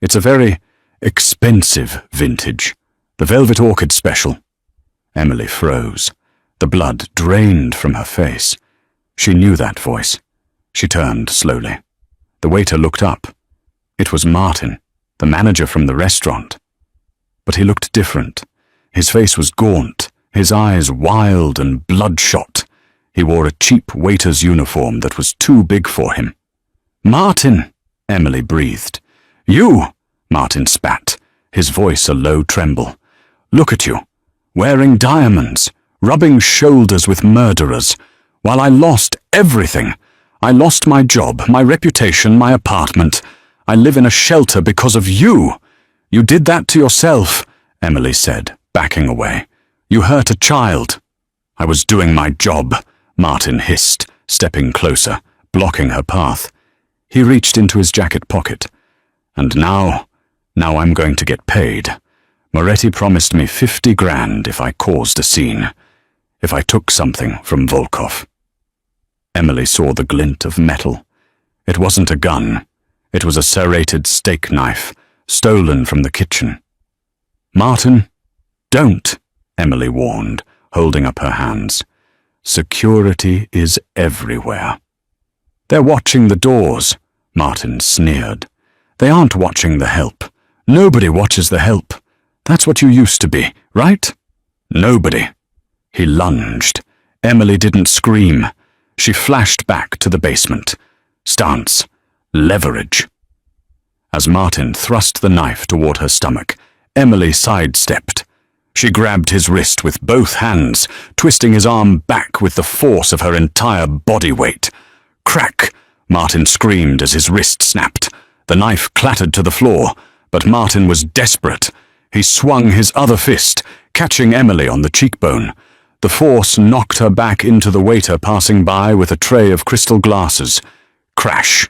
It's a very expensive vintage, the Velvet Orchid Special. Emily froze. The blood drained from her face. She knew that voice. She turned slowly. The waiter looked up. It was Martin, the manager from the restaurant. But he looked different. His face was gaunt, his eyes wild and bloodshot. He wore a cheap waiter's uniform that was too big for him. Martin, Emily breathed. You, Martin spat, his voice a low tremble. Look at you, wearing diamonds, rubbing shoulders with murderers, while I lost everything. I lost my job, my reputation, my apartment. I live in a shelter because of you. You did that to yourself, Emily said, backing away. You hurt a child. I was doing my job, Martin hissed, stepping closer, blocking her path. He reached into his jacket pocket. And now I'm going to get paid. Moretti promised me 50 grand if I caused a scene, if I took something from Volkov. Emily saw the glint of metal. It wasn't a gun. It was a serrated steak knife, stolen from the kitchen. Martin, don't, Emily warned, holding up her hands. Security is everywhere. They're watching the doors, Martin sneered. They aren't watching the help. Nobody watches the help. That's what you used to be, right? Nobody. He lunged. Emily didn't scream. She flashed back to the basement. Stance. Leverage. As Martin thrust the knife toward her stomach, Emily sidestepped. She grabbed his wrist with both hands, twisting his arm back with the force of her entire body weight. Crack! Martin screamed as his wrist snapped. The knife clattered to the floor, but Martin was desperate. He swung his other fist, catching Emily on the cheekbone. The force knocked her back into the waiter passing by with a tray of crystal glasses. Crash!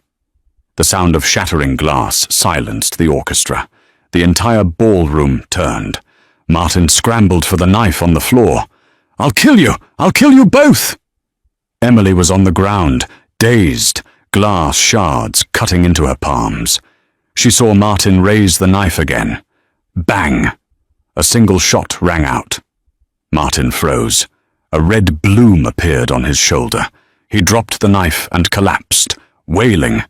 The sound of shattering glass silenced the orchestra. The entire ballroom turned. Martin scrambled for the knife on the floor. I'll kill you! I'll kill you both! Emily was on the ground, dazed, glass shards cutting into her palms. She saw Martin raise the knife again. Bang! A single shot rang out. Martin froze. A red bloom appeared on his shoulder. He dropped the knife and collapsed, wailing.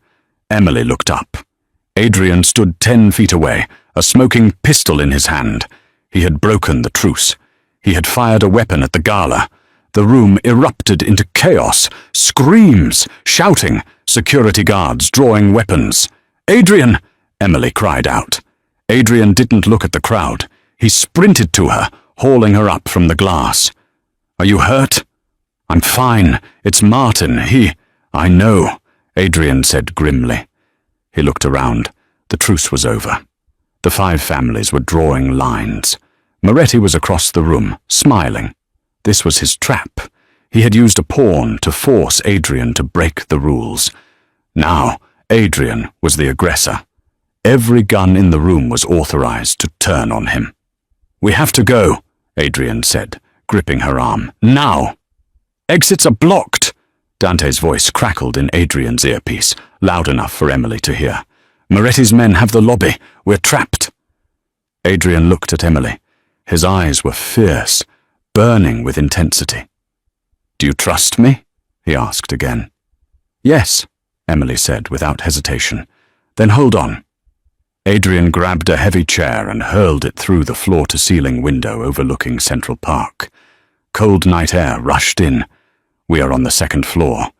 Emily looked up. Adrian stood 10 feet away, a smoking pistol in his hand. He had broken the truce. He had fired a weapon at the gala. The room erupted into chaos, screams, shouting, security guards drawing weapons. Adrian! Emily cried out. Adrian didn't look at the crowd. He sprinted to her, hauling her up from the glass. Are you hurt? I'm fine. It's Martin. I know, Adrian said grimly. He looked around. The truce was over. The 5 families were drawing lines. Moretti was across the room, smiling. This was his trap. He had used a pawn to force Adrian to break the rules. Now, Adrian was the aggressor. Every gun in the room was authorized to turn on him. We have to go, Adrian said, gripping her arm. Now! Exits are blocked! Dante's voice crackled in Adrian's earpiece, loud enough for Emily to hear. Moretti's men have the lobby. We're trapped. Adrian looked at Emily. His eyes were fierce, burning with intensity. "Do you trust me?" he asked again. "Yes," Emily said without hesitation. "Then hold on." Adrian grabbed a heavy chair and hurled it through the floor-to-ceiling window overlooking Central Park. Cold night air rushed in. "We are on the second floor."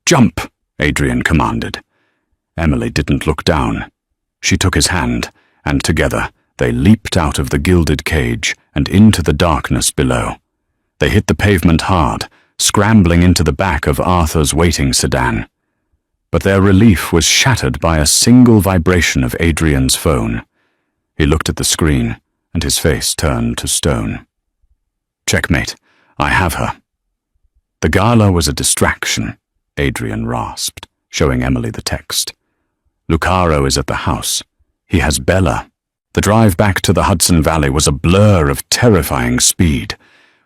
"Jump!" Adrian commanded. Emily didn't look down. She took his hand, and together they leaped out of the gilded cage and into the darkness below. They hit the pavement hard, scrambling into the back of Arthur's waiting sedan. But their relief was shattered by a single vibration of Adrian's phone. He looked at the screen, and his face turned to stone. "Checkmate. I have her." "The gala was a distraction," Adrian rasped, showing Emily the text. "Lucaro is at the house. He has Bella." The drive back to the Hudson Valley was a blur of terrifying speed.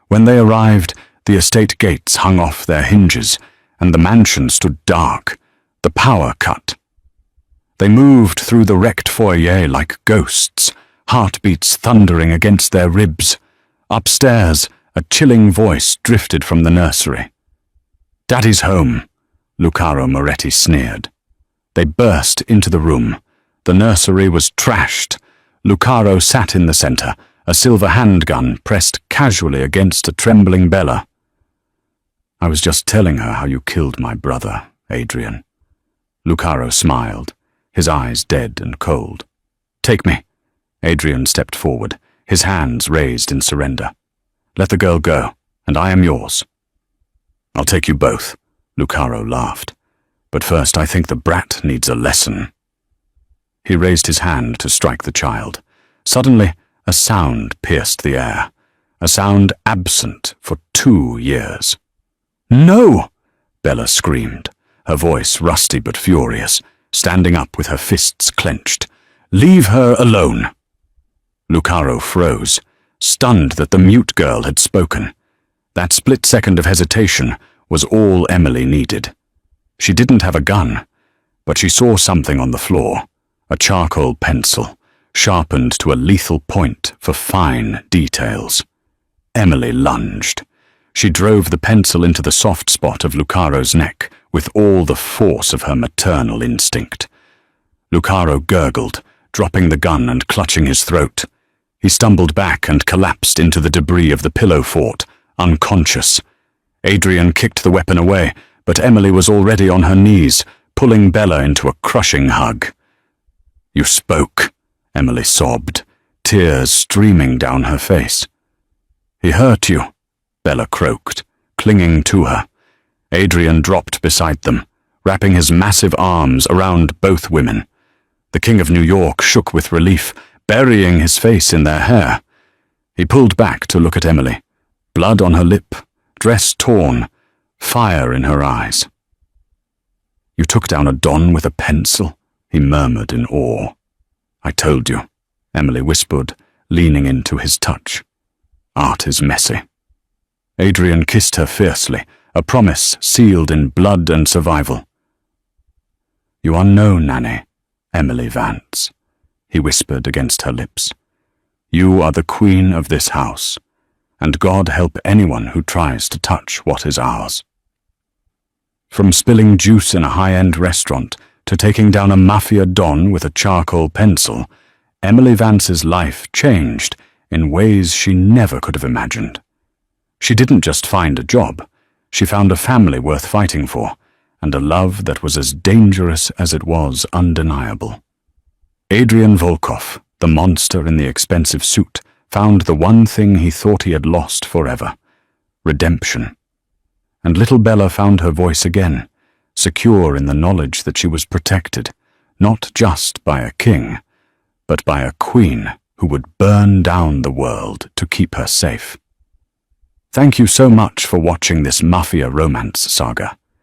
When they arrived, the estate gates hung off their hinges, and the mansion stood dark, the power cut. They moved through the wrecked foyer like ghosts, heartbeats thundering against their ribs. Upstairs, a chilling voice drifted from the nursery. "Daddy's home," Lucaro Moretti sneered. They burst into the room. The nursery was trashed. Lucaro sat in the center, a silver handgun pressed casually against a trembling Bella. "I was just telling her how you killed my brother, Adrian." Lucaro smiled, his eyes dead and cold. "Take me." Adrian stepped forward, his hands raised in surrender. "Let the girl go, and I am yours." "I'll take you both," Lucaro laughed. "But first I think the brat needs a lesson." He raised his hand to strike the child. Suddenly, a sound pierced the air, a sound absent for 2 years. "No!" Bella screamed, her voice rusty but furious, standing up with her fists clenched. "Leave her alone." Lucaro froze, stunned that the mute girl had spoken. That split second of hesitation was all Emily needed. She didn't have a gun, but she saw something on the floor, a charcoal pencil, sharpened to a lethal point for fine details. Emily lunged. She drove the pencil into the soft spot of Lucaro's neck with all the force of her maternal instinct. Lucaro gurgled, dropping the gun and clutching his throat. He stumbled back and collapsed into the debris of the pillow fort, unconscious. Adrian kicked the weapon away, but Emily was already on her knees, pulling Bella into a crushing hug. "You spoke," Emily sobbed, tears streaming down her face. "He hurt you," Bella croaked, clinging to her. Adrian dropped beside them, wrapping his massive arms around both women. The King of New York shook with relief, burying his face in their hair. He pulled back to look at Emily, blood on her lip, dress torn, fire in her eyes. "You took down a Don with a pencil," he murmured in awe. "I told you," Emily whispered, leaning into his touch. "Art is messy." Adrian kissed her fiercely, a promise sealed in blood and survival. "You are no nanny, Emily Vance," he whispered against her lips. "You are the queen of this house, and God help anyone who tries to touch what is ours." From spilling juice in a high-end restaurant to taking down a Mafia Don with a charcoal pencil, Emily Vance's life changed in ways she never could have imagined. She didn't just find a job, she found a family worth fighting for, and a love that was as dangerous as it was undeniable. Adrian Volkov, the monster in the expensive suit, found the one thing he thought he had lost forever: redemption. And little Bella found her voice again, secure in the knowledge that she was protected, not just by a king, but by a queen who would burn down the world to keep her safe. Thank you so much for watching this Mafia romance saga.